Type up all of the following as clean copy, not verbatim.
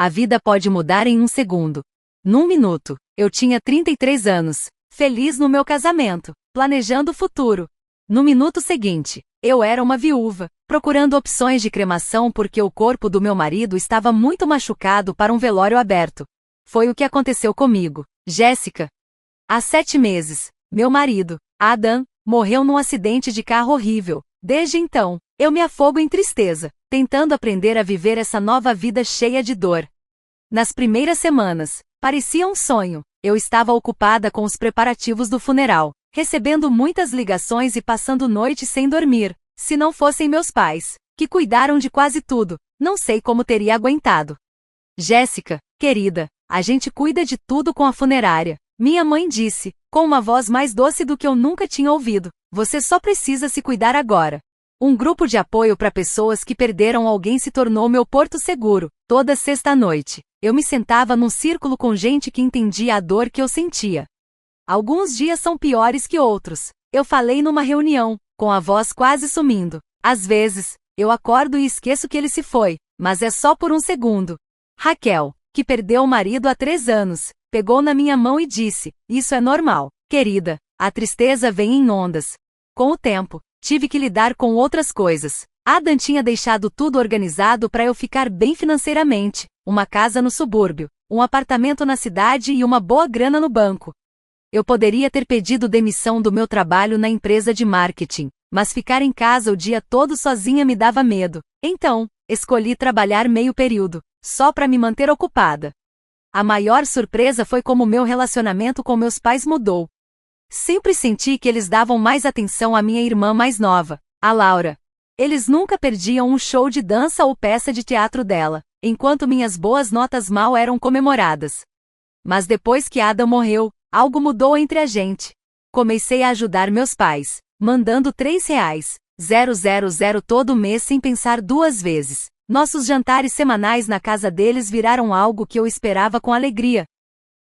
A vida pode mudar em um segundo. Num minuto, eu tinha 33 anos, feliz no meu casamento, planejando o futuro. No minuto seguinte, eu era uma viúva, procurando opções de cremação porque o corpo do meu marido estava muito machucado para um velório aberto. Foi o que aconteceu comigo, Jéssica. Há 7 meses, meu marido, Adam, morreu num acidente de carro horrível. Desde então, eu me afogo em tristeza, tentando aprender a viver essa nova vida cheia de dor. Nas primeiras semanas, parecia um sonho. Eu estava ocupada com os preparativos do funeral, recebendo muitas ligações e passando noites sem dormir. Se não fossem meus pais, que cuidaram de quase tudo, não sei como teria aguentado. Jéssica, querida, a gente cuida de tudo com a funerária. Minha mãe disse, com uma voz mais doce do que eu nunca tinha ouvido. Você só precisa se cuidar agora. Um grupo de apoio para pessoas que perderam alguém se tornou meu porto seguro. Toda sexta-noite, eu me sentava num círculo com gente que entendia a dor que eu sentia. Alguns dias são piores que outros. Eu falei numa reunião, com a voz quase sumindo. Às vezes, eu acordo e esqueço que ele se foi, mas é só por um segundo. Raquel, que perdeu o marido há 3 anos, pegou na minha mão e disse, isso é normal, querida, a tristeza vem em ondas. Com o tempo, tive que lidar com outras coisas. Adam tinha deixado tudo organizado para eu ficar bem financeiramente, uma casa no subúrbio, um apartamento na cidade e uma boa grana no banco. Eu poderia ter pedido demissão do meu trabalho na empresa de marketing, mas ficar em casa o dia todo sozinha me dava medo. Então, escolhi trabalhar meio período, só para me manter ocupada. A maior surpresa foi como meu relacionamento com meus pais mudou. Sempre senti que eles davam mais atenção à minha irmã mais nova, a Laura. Eles nunca perdiam um show de dança ou peça de teatro dela, enquanto minhas boas notas mal eram comemoradas. Mas depois que Adam morreu, algo mudou entre a gente. Comecei a ajudar meus pais, mandando R$3,000 todo mês sem pensar 2 vezes. Nossos jantares semanais na casa deles viraram algo que eu esperava com alegria.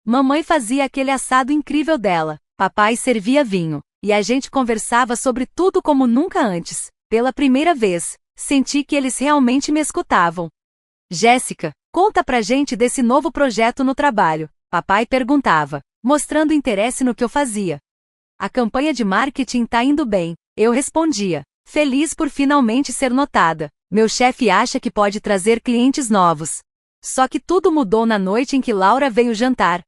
Mamãe fazia aquele assado incrível dela, papai servia vinho, e a gente conversava sobre tudo como nunca antes. Pela primeira vez, senti que eles realmente me escutavam. Jéssica, conta pra gente desse novo projeto no trabalho, papai perguntava, mostrando interesse no que eu fazia. A campanha de marketing tá indo bem, eu respondia, feliz por finalmente ser notada. Meu chefe acha que pode trazer clientes novos. Só que tudo mudou na noite em que Laura veio jantar.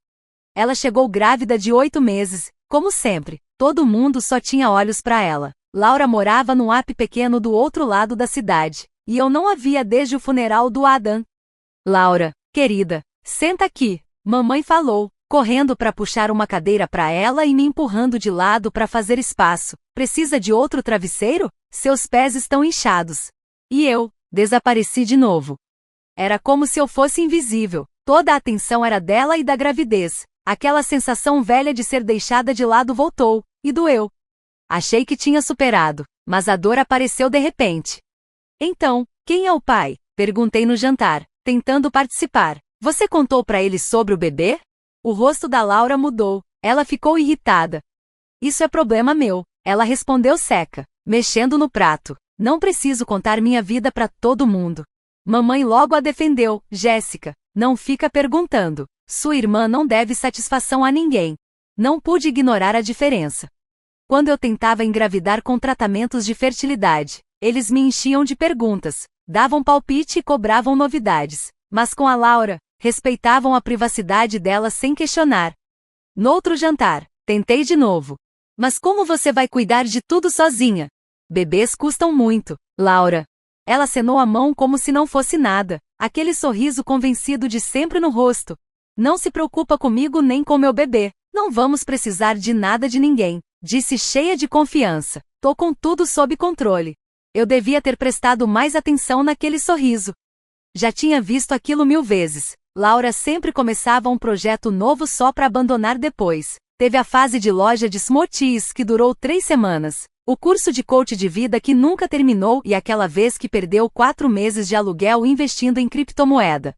Ela chegou grávida de 8 meses, como sempre, todo mundo só tinha olhos para ela. Laura morava num AP pequeno do outro lado da cidade, e eu não a via desde o funeral do Adam. Laura, querida, senta aqui, mamãe falou, correndo para puxar uma cadeira para ela e me empurrando de lado para fazer espaço. Precisa de outro travesseiro? Seus pés estão inchados. E eu, desapareci de novo. Era como se eu fosse invisível, toda a atenção era dela e da gravidez. Aquela sensação velha de ser deixada de lado voltou, e doeu. Achei que tinha superado, mas a dor apareceu de repente. Então, quem é o pai? Perguntei no jantar, tentando participar. Você contou para ele sobre o bebê? O rosto da Laura mudou, ela ficou irritada. Isso é problema meu, ela respondeu seca, mexendo no prato. Não preciso contar minha vida para todo mundo. Mamãe logo a defendeu, Jéssica, não fica perguntando. Sua irmã não deve satisfação a ninguém. Não pude ignorar a diferença. Quando eu tentava engravidar com tratamentos de fertilidade, eles me enchiam de perguntas, davam palpite e cobravam novidades. Mas com a Laura, respeitavam a privacidade dela sem questionar. Noutro jantar, tentei de novo. Mas como você vai cuidar de tudo sozinha? Bebês custam muito, Laura. Ela acenou a mão como se não fosse nada, aquele sorriso convencido de sempre no rosto. Não se preocupa comigo nem com meu bebê, não vamos precisar de nada de ninguém, disse cheia de confiança. Tô com tudo sob controle. Eu devia ter prestado mais atenção naquele sorriso. Já tinha visto aquilo 1000 vezes. Laura sempre começava um projeto novo só para abandonar depois. Teve a fase de loja de smoothies que durou 3 semanas. O curso de coach de vida que nunca terminou e aquela vez que perdeu 4 meses de aluguel investindo em criptomoeda.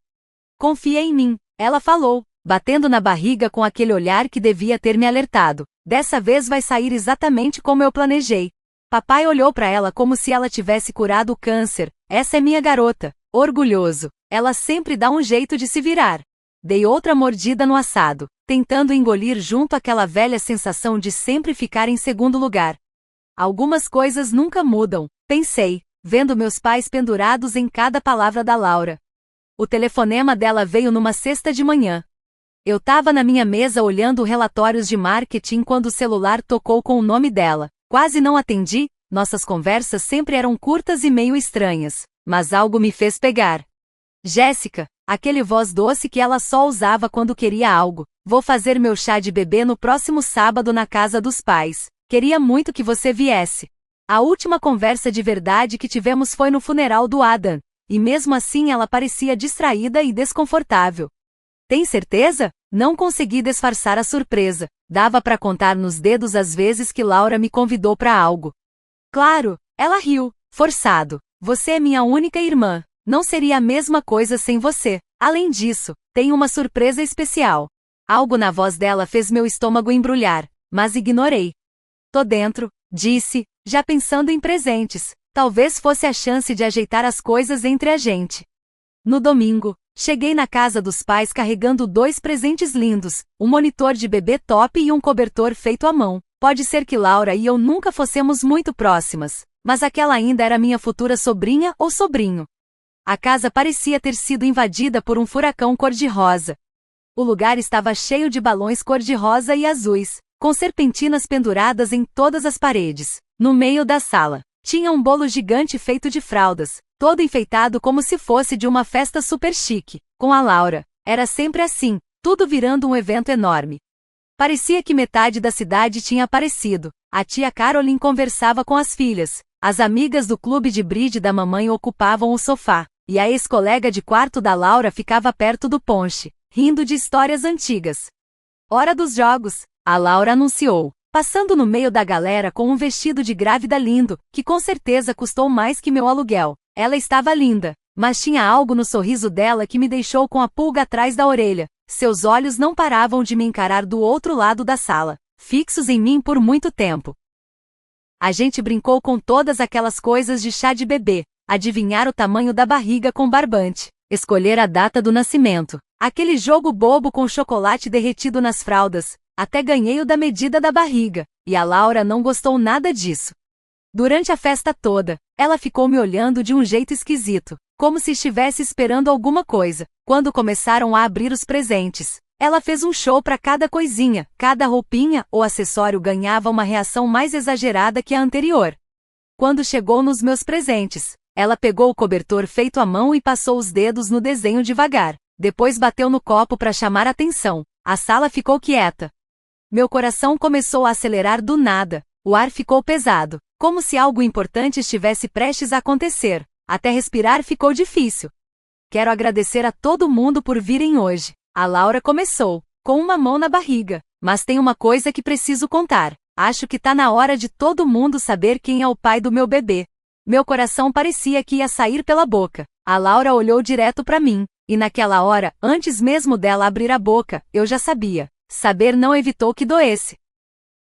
Confia em mim, ela falou, batendo na barriga com aquele olhar que devia ter me alertado. Dessa vez vai sair exatamente como eu planejei. Papai olhou para ela como se ela tivesse curado o câncer. Essa é minha garota. Orgulhoso. Ela sempre dá um jeito de se virar. Dei outra mordida no assado, tentando engolir junto aquela velha sensação de sempre ficar em segundo lugar. Algumas coisas nunca mudam, pensei, vendo meus pais pendurados em cada palavra da Laura. O telefonema dela veio numa sexta de manhã. Eu tava na minha mesa olhando relatórios de marketing quando o celular tocou com o nome dela. Quase não atendi, nossas conversas sempre eram curtas e meio estranhas, mas algo me fez pegar. Jéssica, aquele voz doce que ela só usava quando queria algo. Vou fazer meu chá de bebê no próximo sábado na casa dos pais. Queria muito que você viesse. A última conversa de verdade que tivemos foi no funeral do Adam, e mesmo assim ela parecia distraída e desconfortável. Tem certeza? Não consegui disfarçar a surpresa. Dava para contar nos dedos as vezes que Laura me convidou para algo. Claro, ela riu, forçado. Você é minha única irmã. Não seria a mesma coisa sem você. Além disso, tenho uma surpresa especial. Algo na voz dela fez meu estômago embrulhar, mas ignorei. Tô dentro, disse, já pensando em presentes. Talvez fosse a chance de ajeitar as coisas entre a gente. No domingo, cheguei na casa dos pais carregando 2 presentes lindos, um monitor de bebê top e um cobertor feito à mão. Pode ser que Laura e eu nunca fossemos muito próximas, mas aquela ainda era minha futura sobrinha ou sobrinho. A casa parecia ter sido invadida por um furacão cor-de-rosa. O lugar estava cheio de balões cor-de-rosa e azuis, com serpentinas penduradas em todas as paredes. No meio da sala, tinha um bolo gigante feito de fraldas, todo enfeitado como se fosse de uma festa super chique. Com a Laura, era sempre assim, tudo virando um evento enorme. Parecia que metade da cidade tinha aparecido. A tia Caroline conversava com as filhas, as amigas do clube de bridge da mamãe ocupavam o sofá, e a ex-colega de quarto da Laura ficava perto do ponche, rindo de histórias antigas. Hora dos jogos, a Laura anunciou, passando no meio da galera com um vestido de grávida lindo, que com certeza custou mais que meu aluguel. Ela estava linda, mas tinha algo no sorriso dela que me deixou com a pulga atrás da orelha. Seus olhos não paravam de me encarar do outro lado da sala, fixos em mim por muito tempo. A gente brincou com todas aquelas coisas de chá de bebê, adivinhar o tamanho da barriga com barbante, escolher a data do nascimento, aquele jogo bobo com chocolate derretido nas fraldas, até ganhei o da medida da barriga, e a Laura não gostou nada disso. Durante a festa toda, ela ficou me olhando de um jeito esquisito, como se estivesse esperando alguma coisa. Quando começaram a abrir os presentes, ela fez um show para cada coisinha, cada roupinha ou acessório ganhava uma reação mais exagerada que a anterior. Quando chegou nos meus presentes, ela pegou o cobertor feito à mão e passou os dedos no desenho devagar, depois bateu no copo para chamar atenção. A sala ficou quieta. Meu coração começou a acelerar do nada, o ar ficou pesado, como se algo importante estivesse prestes a acontecer. Até respirar ficou difícil. Quero agradecer a todo mundo por virem hoje. A Laura começou, com uma mão na barriga. Mas tem uma coisa que preciso contar. Acho que tá na hora de todo mundo saber quem é o pai do meu bebê. Meu coração parecia que ia sair pela boca. A Laura olhou direto pra mim, e naquela hora, antes mesmo dela abrir a boca, eu já sabia. Saber não evitou que doesse.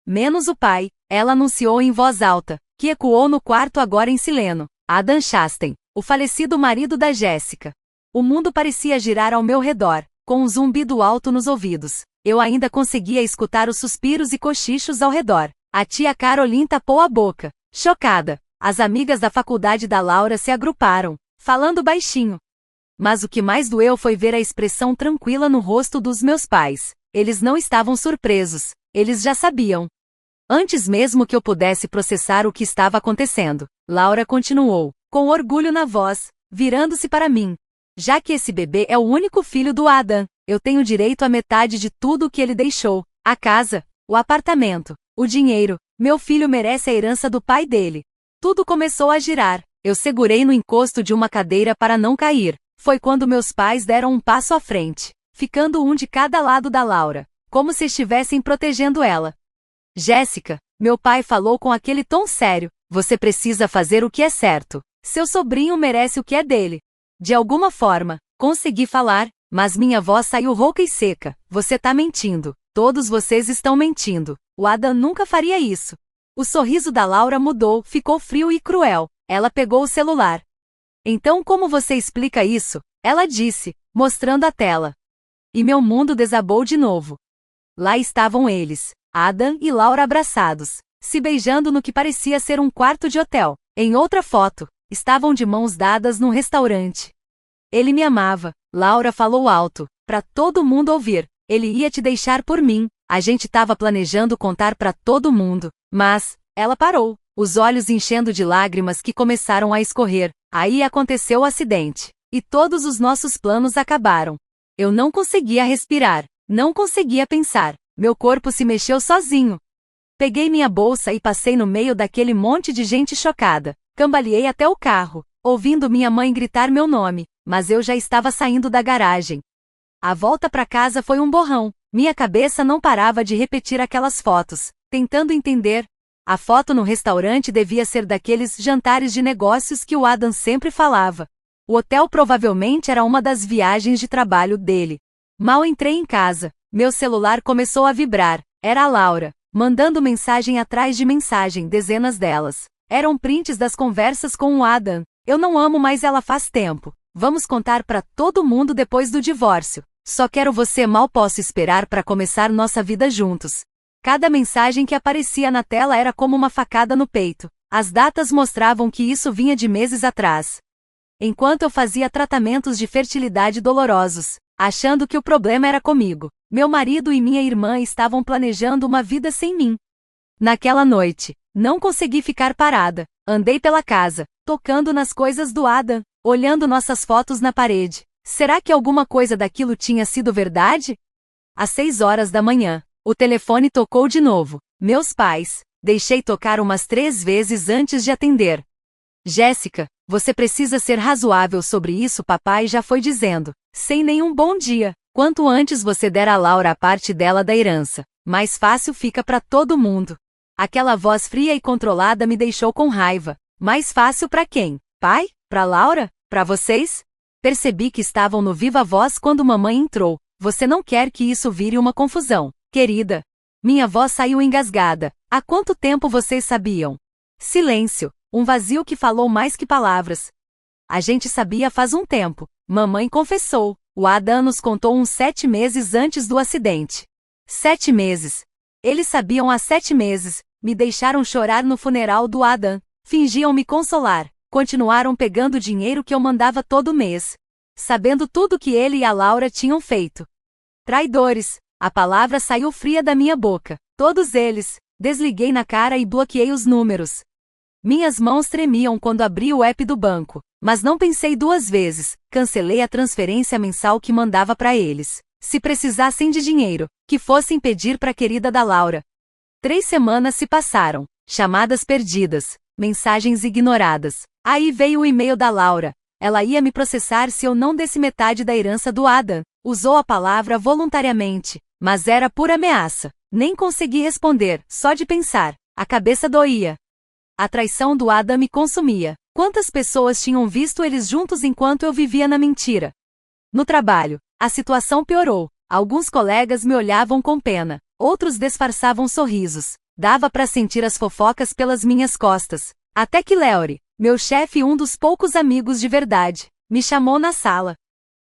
Menos o pai, ela anunciou em voz alta, que ecoou no quarto agora em sileno. Adam Chastain, o falecido marido da Jéssica. O mundo parecia girar ao meu redor, com um zumbido alto nos ouvidos. Eu ainda conseguia escutar os suspiros e cochichos ao redor. A tia Caroline tapou a boca, chocada. As amigas da faculdade da Laura se agruparam, falando baixinho. Mas o que mais doeu foi ver a expressão tranquila no rosto dos meus pais. Eles não estavam surpresos, eles já sabiam. Antes mesmo que eu pudesse processar o que estava acontecendo, Laura continuou, com orgulho na voz, virando-se para mim. Já que esse bebê é o único filho do Adam, eu tenho direito à metade de tudo o que ele deixou. A casa, o apartamento, o dinheiro. Meu filho merece a herança do pai dele. Tudo começou a girar. Eu segurei no encosto de uma cadeira para não cair. Foi quando meus pais deram um passo à frente, ficando um de cada lado da Laura, como se estivessem protegendo ela. Jéssica, meu pai falou com aquele tom sério, você precisa fazer o que é certo. Seu sobrinho merece o que é dele. De alguma forma, consegui falar, mas minha voz saiu rouca e seca. Você tá mentindo. Todos vocês estão mentindo. O Adam nunca faria isso. O sorriso da Laura mudou, ficou frio e cruel. Ela pegou o celular. Então como você explica isso? Ela disse, mostrando a tela. E meu mundo desabou de novo. Lá estavam eles, Adam e Laura abraçados, se beijando no que parecia ser um quarto de hotel. Em outra foto, estavam de mãos dadas num restaurante. Ele me amava, Laura falou alto, para todo mundo ouvir. Ele ia te deixar por mim. A gente estava planejando contar para todo mundo, mas ela parou, os olhos enchendo de lágrimas que começaram a escorrer. Aí aconteceu o acidente, e todos os nossos planos acabaram. Eu não conseguia respirar, não conseguia pensar, meu corpo se mexeu sozinho. Peguei minha bolsa e passei no meio daquele monte de gente chocada. Cambaleei até o carro, ouvindo minha mãe gritar meu nome, mas eu já estava saindo da garagem. A volta para casa foi um borrão. Minha cabeça não parava de repetir aquelas fotos, tentando entender. A foto no restaurante devia ser daqueles jantares de negócios que o Adam sempre falava. O hotel provavelmente era uma das viagens de trabalho dele. Mal entrei em casa, meu celular começou a vibrar. Era a Laura, mandando mensagem atrás de mensagem, dezenas delas. Eram prints das conversas com o Adam. Eu não amo mais ela faz tempo. Vamos contar para todo mundo depois do divórcio. Só quero você, mal posso esperar para começar nossa vida juntos. Cada mensagem que aparecia na tela era como uma facada no peito. As datas mostravam que isso vinha de meses atrás. Enquanto eu fazia tratamentos de fertilidade dolorosos, achando que o problema era comigo, meu marido e minha irmã estavam planejando uma vida sem mim. Naquela noite, não consegui ficar parada. Andei pela casa, tocando nas coisas do Adam, olhando nossas fotos na parede. Será que alguma coisa daquilo tinha sido verdade? Às 6 horas da manhã, o telefone tocou de novo. Meus pais. Deixei tocar umas 3 vezes antes de atender. Jéssica, você precisa ser razoável sobre isso, papai já foi dizendo. Sem nenhum bom dia. Quanto antes você der a Laura a parte dela da herança, mais fácil fica para todo mundo. Aquela voz fria e controlada me deixou com raiva. Mais fácil para quem? Pai? Para Laura? Para vocês? Percebi que estavam no viva voz quando mamãe entrou. Você não quer que isso vire uma confusão, querida? Minha voz saiu engasgada. Há quanto tempo vocês sabiam? Silêncio. Um vazio que falou mais que palavras. A gente sabia faz um tempo. Mamãe confessou. O Adam nos contou uns 7 meses antes do acidente. 7 meses. Eles sabiam há 7 meses. Me deixaram chorar no funeral do Adam. Fingiam me consolar. Continuaram pegando o dinheiro que eu mandava todo mês. Sabendo tudo que ele e a Laura tinham feito. Traidores. A palavra saiu fria da minha boca. Todos eles. Desliguei na cara e bloqueei os números. Minhas mãos tremiam quando abri o app do banco. Mas não pensei 2 vezes. Cancelei a transferência mensal que mandava para eles. Se precisassem de dinheiro, que fossem pedir para a querida da Laura. 3 semanas se passaram. Chamadas perdidas. Mensagens ignoradas. Aí veio o e-mail da Laura. Ela ia me processar se eu não desse metade da herança do Adam. Usou a palavra voluntariamente, mas era pura ameaça. Nem consegui responder, só de pensar. A cabeça doía. A traição do Adam me consumia. Quantas pessoas tinham visto eles juntos enquanto eu vivia na mentira? No trabalho, a situação piorou. Alguns colegas me olhavam com pena, outros disfarçavam sorrisos. Dava para sentir as fofocas pelas minhas costas. Até que Léore, meu chefe e um dos poucos amigos de verdade, me chamou na sala.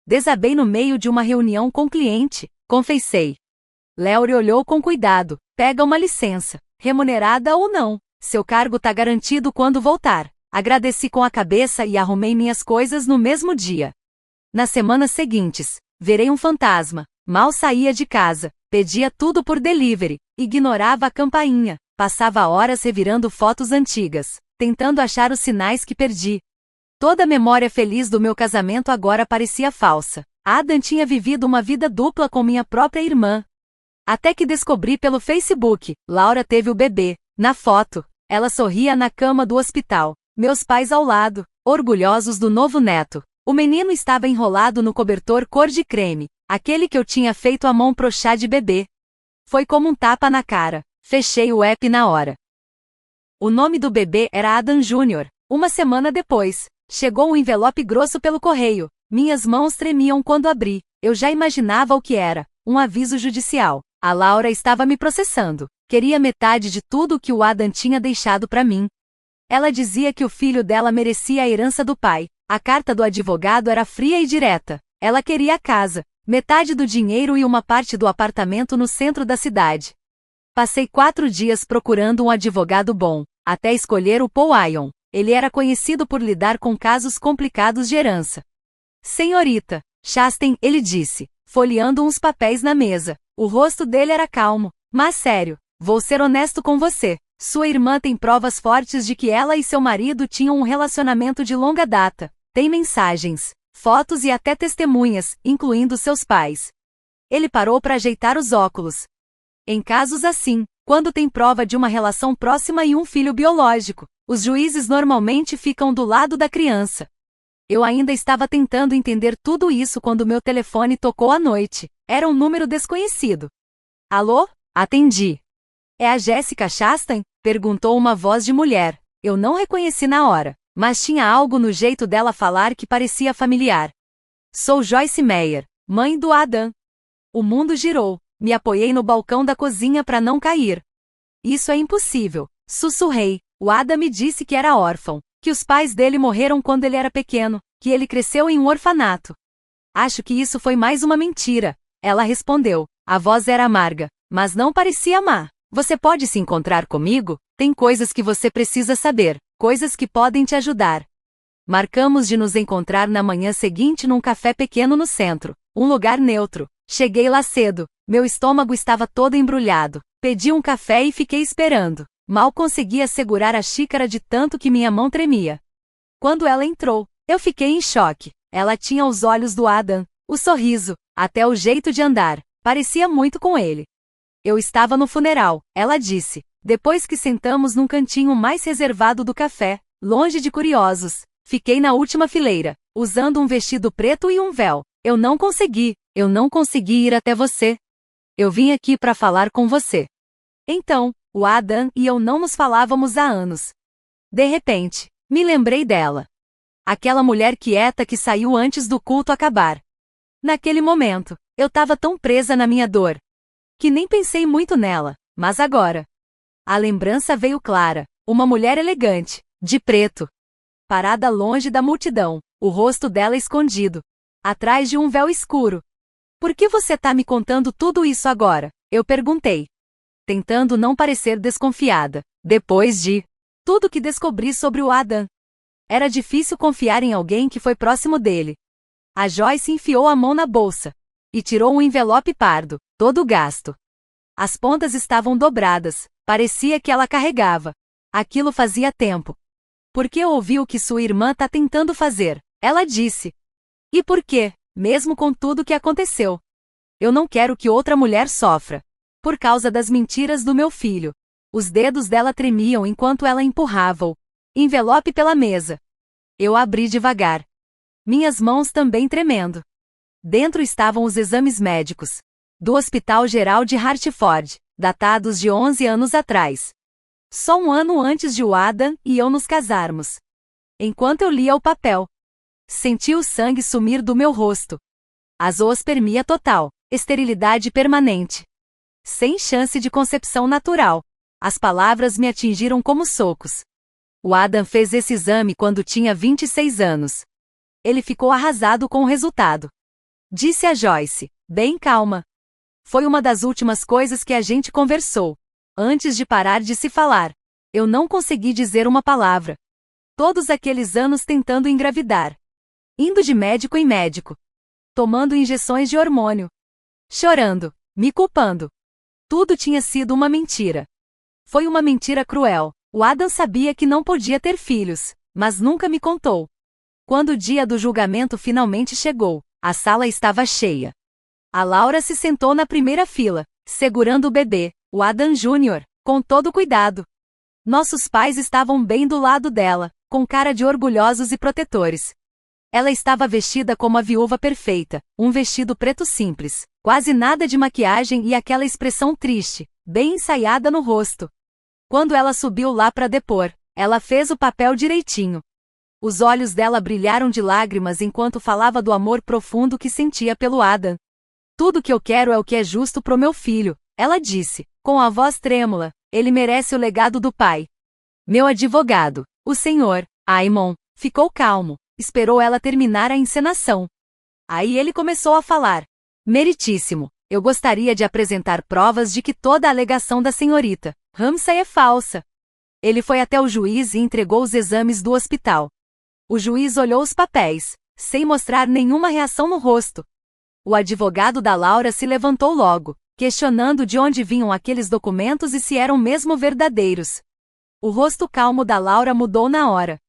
Desabei no meio de uma reunião com cliente, confessei. Léore olhou com cuidado. Pega uma licença, remunerada ou não. Seu cargo tá garantido quando voltar. Agradeci com a cabeça e arrumei minhas coisas no mesmo dia. Nas semanas seguintes, verei um fantasma. Mal saía de casa, pedia tudo por delivery, ignorava a campainha, passava horas revirando fotos antigas, tentando achar os sinais que perdi. Toda a memória feliz do meu casamento agora parecia falsa. Adam tinha vivido uma vida dupla com minha própria irmã. Até que descobri pelo Facebook, Laura teve o bebê. Na foto, ela sorria na cama do hospital. Meus pais ao lado, orgulhosos do novo neto. O menino estava enrolado no cobertor cor de creme, aquele que eu tinha feito à mão pro chá de bebê. Foi como um tapa na cara. Fechei o app na hora. O nome do bebê era Adam Jr. Uma semana depois, chegou um envelope grosso pelo correio. Minhas mãos tremiam quando abri. Eu já imaginava o que era. Um aviso judicial. A Laura estava me processando. Queria metade de tudo que o Adam tinha deixado para mim. Ela dizia que o filho dela merecia a herança do pai, A carta do advogado era fria e direta. Ela queria a casa, metade do dinheiro e uma parte do apartamento no centro da cidade. Passei 4 dias procurando um advogado bom, até escolher o Paul Ion. Ele era conhecido por lidar com casos complicados de herança. Senhorita Chastain, ele disse, folheando uns papéis na mesa. O rosto dele era calmo. Mas sério, vou ser honesto com você. Sua irmã tem provas fortes de que ela e seu marido tinham um relacionamento de longa data. Tem mensagens, fotos e até testemunhas, incluindo seus pais. Ele parou para ajeitar os óculos. Em casos assim, quando tem prova de uma relação próxima e um filho biológico, os juízes normalmente ficam do lado da criança. Eu ainda estava tentando entender tudo isso quando meu telefone tocou à noite. Era um número desconhecido. Alô? Atendi. É a Jessica Chastain? Perguntou uma voz de mulher. Eu não reconheci na hora, mas tinha algo no jeito dela falar que parecia familiar. Sou Joyce Meyer, mãe do Adam. O mundo girou. Me apoiei no balcão da cozinha para não cair. Isso é impossível, sussurrei. O Adam me disse que era órfão, que os pais dele morreram quando ele era pequeno, que ele cresceu em um orfanato. Acho que isso foi mais uma mentira. Ela respondeu. A voz era amarga, mas não parecia má. Você pode se encontrar comigo? Tem coisas que você precisa saber, coisas que podem te ajudar. Marcamos de nos encontrar na manhã seguinte num café pequeno no centro, um lugar neutro. Cheguei lá cedo, meu estômago estava todo embrulhado. Pedi um café e fiquei esperando. Mal conseguia segurar a xícara de tanto que minha mão tremia. Quando ela entrou, eu fiquei em choque. Ela tinha os olhos do Adam, o sorriso, até o jeito de andar. Parecia muito com ele. Eu estava no funeral, ela disse, depois que sentamos num cantinho mais reservado do café, longe de curiosos. Fiquei na última fileira, usando um vestido preto e um véu. Eu não consegui ir até você. Eu vim aqui para falar com você. Então, o Adam e eu não nos falávamos há anos. De repente, me lembrei dela. Aquela mulher quieta que saiu antes do culto acabar. Naquele momento, eu estava tão presa na minha dor, que nem pensei muito nela, mas agora. A lembrança veio clara, uma mulher elegante, de preto. Parada longe da multidão, o rosto dela escondido, atrás de um véu escuro. Por que você tá me contando tudo isso agora? Eu perguntei, tentando não parecer desconfiada, depois de tudo que descobri sobre o Adam. Era difícil confiar em alguém que foi próximo dele. A Joyce enfiou a mão na bolsa e tirou um envelope pardo, todo gasto. As pontas estavam dobradas, parecia que ela carregava. Aquilo fazia tempo. Por que ouvi o que sua irmã tá tentando fazer? Ela disse. E por quê, mesmo com tudo que aconteceu? Eu não quero que outra mulher sofra. Por causa das mentiras do meu filho. Os dedos dela tremiam enquanto ela empurrava o envelope pela mesa. Eu abri devagar. Minhas mãos também tremendo. Dentro estavam os exames médicos do Hospital Geral de Hartford, datados de 11 anos atrás. Só um ano antes de o Adam e eu nos casarmos. Enquanto eu lia o papel, senti o sangue sumir do meu rosto. Azoospermia total, esterilidade permanente. Sem chance de concepção natural. As palavras me atingiram como socos. O Adam fez esse exame quando tinha 26 anos. Ele ficou arrasado com o resultado. Disse a Joyce, bem calma. Foi uma das últimas coisas que a gente conversou. Antes de parar de se falar. Eu não consegui dizer uma palavra. Todos aqueles anos tentando engravidar. Indo de médico em médico. Tomando injeções de hormônio. Chorando, me culpando. Tudo tinha sido uma mentira. Foi uma mentira cruel. O Adam sabia que não podia ter filhos, mas nunca me contou. Quando o dia do julgamento finalmente chegou, a sala estava cheia. A Laura se sentou na primeira fila, segurando o bebê, o Adam Jr., com todo cuidado. Nossos pais estavam bem do lado dela, com cara de orgulhosos e protetores. Ela estava vestida como a viúva perfeita, um vestido preto simples, quase nada de maquiagem e aquela expressão triste, bem ensaiada no rosto. Quando ela subiu lá para depor, ela fez o papel direitinho. Os olhos dela brilharam de lágrimas enquanto falava do amor profundo que sentia pelo Adam. Tudo que eu quero é o que é justo pro meu filho, ela disse, com a voz trêmula. Ele merece o legado do pai. Meu advogado, o Sr. Aimon, ficou calmo. Esperou ela terminar a encenação. Aí ele começou a falar. Meritíssimo, eu gostaria de apresentar provas de que toda a alegação da senhorita Ramsay é falsa. Ele foi até o juiz e entregou os exames do hospital. O juiz olhou os papéis, sem mostrar nenhuma reação no rosto. O advogado da Laura se levantou logo, questionando de onde vinham aqueles documentos e se eram mesmo verdadeiros. O rosto calmo da Laura mudou na hora.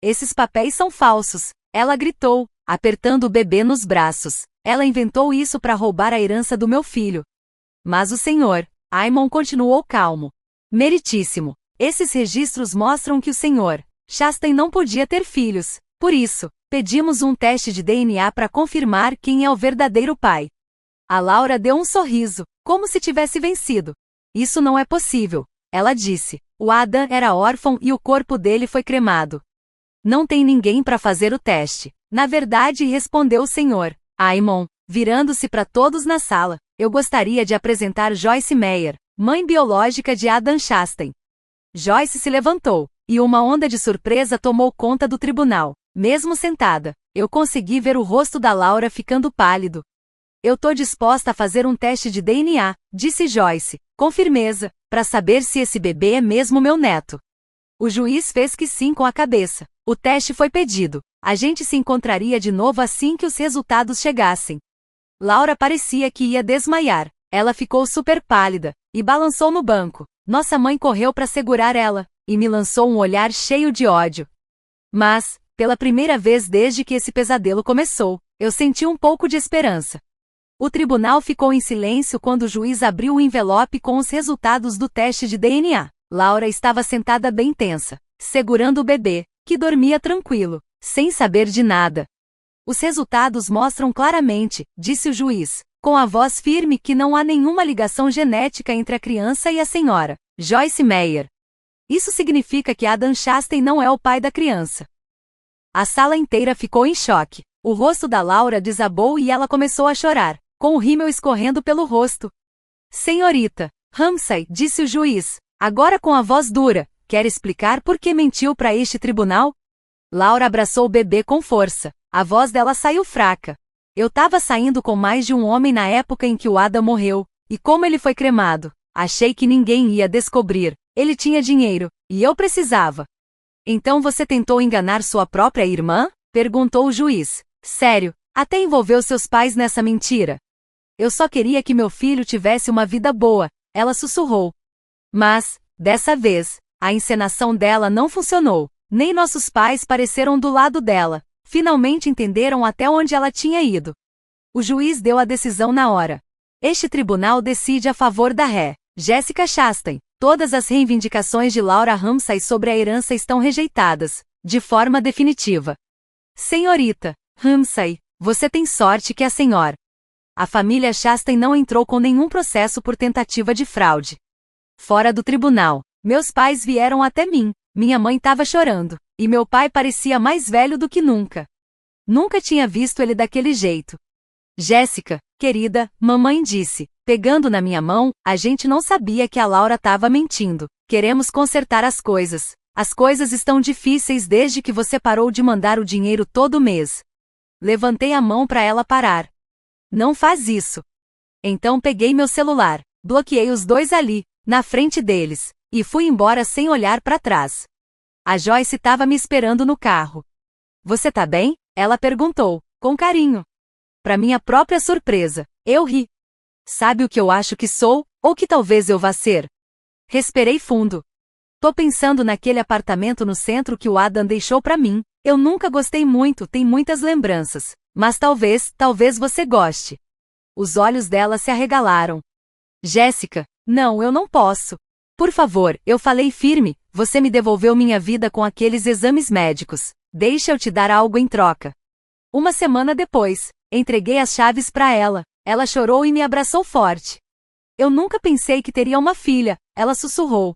Esses papéis são falsos, ela gritou, apertando o bebê nos braços. Ela inventou isso para roubar a herança do meu filho. Mas o senhor Aymon continuou calmo. Meritíssimo, esses registros mostram que o senhor Chastain não podia ter filhos. Por isso, pedimos um teste de DNA para confirmar quem é o verdadeiro pai. A Laura deu um sorriso, como se tivesse vencido. Isso não é possível, ela disse. O Adam era órfão e o corpo dele foi cremado. Não tem ninguém para fazer o teste. Na verdade, respondeu o senhor Aymon, virando-se para todos na sala. Eu gostaria de apresentar Joyce Meyer, mãe biológica de Adam Chastain. Joyce se levantou, e uma onda de surpresa tomou conta do tribunal. Mesmo sentada, eu consegui ver o rosto da Laura ficando pálido. Eu tô disposta a fazer um teste de DNA, disse Joyce, com firmeza, para saber se esse bebê é mesmo meu neto. O juiz fez que sim com a cabeça. O teste foi pedido. A gente se encontraria de novo assim que os resultados chegassem. Laura parecia que ia desmaiar. Ela ficou super pálida e balançou no banco. Nossa mãe correu para segurar ela e me lançou um olhar cheio de ódio. Mas, pela primeira vez desde que esse pesadelo começou, eu senti um pouco de esperança. O tribunal ficou em silêncio quando o juiz abriu o envelope com os resultados do teste de DNA. Laura estava sentada bem tensa, segurando o bebê, que dormia tranquilo, sem saber de nada. Os resultados mostram claramente, disse o juiz, com a voz firme, que não há nenhuma ligação genética entre a criança e a senhora Joyce Meyer. Isso significa que Adam Chastain não é o pai da criança. A sala inteira ficou em choque. O rosto da Laura desabou e ela começou a chorar, com o rímel escorrendo pelo rosto. Senhorita Ramsay, disse o juiz, agora com a voz dura, quer explicar por que mentiu para este tribunal? Laura abraçou o bebê com força. A voz dela saiu fraca. Eu estava saindo com mais de um homem na época em que o Adam morreu, e como ele foi cremado, achei que ninguém ia descobrir. Ele tinha dinheiro, e eu precisava. Então você tentou enganar sua própria irmã? Perguntou o juiz. Sério, até envolveu seus pais nessa mentira. Eu só queria que meu filho tivesse uma vida boa, ela sussurrou. Mas, dessa vez, a encenação dela não funcionou. Nem nossos pais pareceram do lado dela. Finalmente entenderam até onde ela tinha ido. O juiz deu a decisão na hora. Este tribunal decide a favor da ré Jessica Chastain. Todas as reivindicações de Laura Ramsay sobre a herança estão rejeitadas, de forma definitiva. Senhorita Ramsay, você tem sorte que a senhora. A família Chastain não entrou com nenhum processo por tentativa de fraude. Fora do tribunal, meus pais vieram até mim. Minha mãe estava chorando, e meu pai parecia mais velho do que nunca. Nunca tinha visto ele daquele jeito. Jéssica, querida, mamãe disse, pegando na minha mão, a gente não sabia que a Laura estava mentindo. Queremos consertar as coisas. As coisas estão difíceis desde que você parou de mandar o dinheiro todo mês. Levantei a mão para ela parar. Não faz isso. Então peguei meu celular, bloqueei os dois ali, na frente deles, e fui embora sem olhar para trás. A Joyce estava me esperando no carro. Você tá bem? Ela perguntou, com carinho. Para minha própria surpresa, eu ri. Sabe o que eu acho que sou, ou que talvez eu vá ser? Respirei fundo. Tô pensando naquele apartamento no centro que o Adam deixou para mim. Eu nunca gostei muito, tem muitas lembranças. Mas talvez você goste. Os olhos dela se arregalaram. Jéssica, não, eu não posso. Por favor, eu falei firme, você me devolveu minha vida com aqueles exames médicos. Deixa eu te dar algo em troca. Uma semana depois, entreguei as chaves para ela. Ela chorou e me abraçou forte. Eu nunca pensei que teria uma filha, ela sussurrou.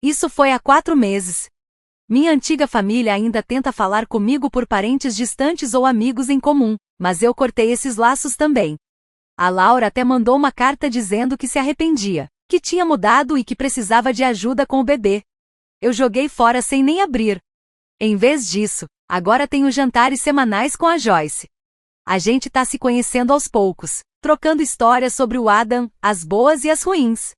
Isso foi há 4 meses. Minha antiga família ainda tenta falar comigo por parentes distantes ou amigos em comum, mas eu cortei esses laços também. A Laura até mandou uma carta dizendo que se arrependia, que tinha mudado e que precisava de ajuda com o bebê. Eu joguei fora sem nem abrir. Em vez disso, Agora tenho jantares semanais com a Joyce. A gente tá se conhecendo aos poucos, trocando histórias sobre o Adam, as boas e as ruins.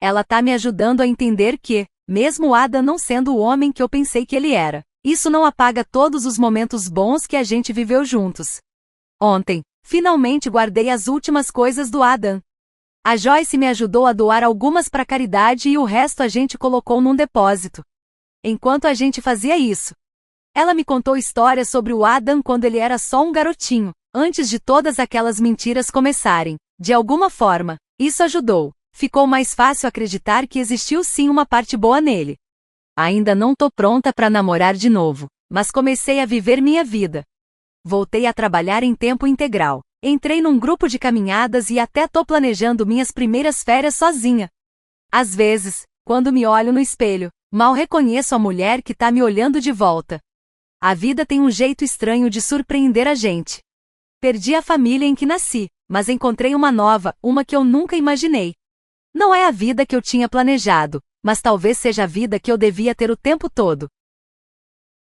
Ela tá me ajudando a entender que, mesmo o Adam não sendo o homem que eu pensei que ele era, isso não apaga todos os momentos bons que a gente viveu juntos. Ontem, finalmente guardei as últimas coisas do Adam. A Joyce me ajudou a doar algumas para caridade e o resto a gente colocou num depósito. Enquanto a gente fazia isso, ela me contou histórias sobre o Adam quando ele era só um garotinho, antes de todas aquelas mentiras começarem. De alguma forma, isso ajudou. Ficou mais fácil acreditar que existiu sim uma parte boa nele. Ainda não tô pronta para namorar de novo, mas comecei a viver minha vida. Voltei a trabalhar em tempo integral. Entrei num grupo de caminhadas e até tô planejando minhas primeiras férias sozinha. Às vezes, quando me olho no espelho, mal reconheço a mulher que tá me olhando de volta. A vida tem um jeito estranho de surpreender a gente. Perdi a família em que nasci, mas encontrei uma nova, uma que eu nunca imaginei. Não é a vida que eu tinha planejado, mas talvez seja a vida que eu devia ter o tempo todo.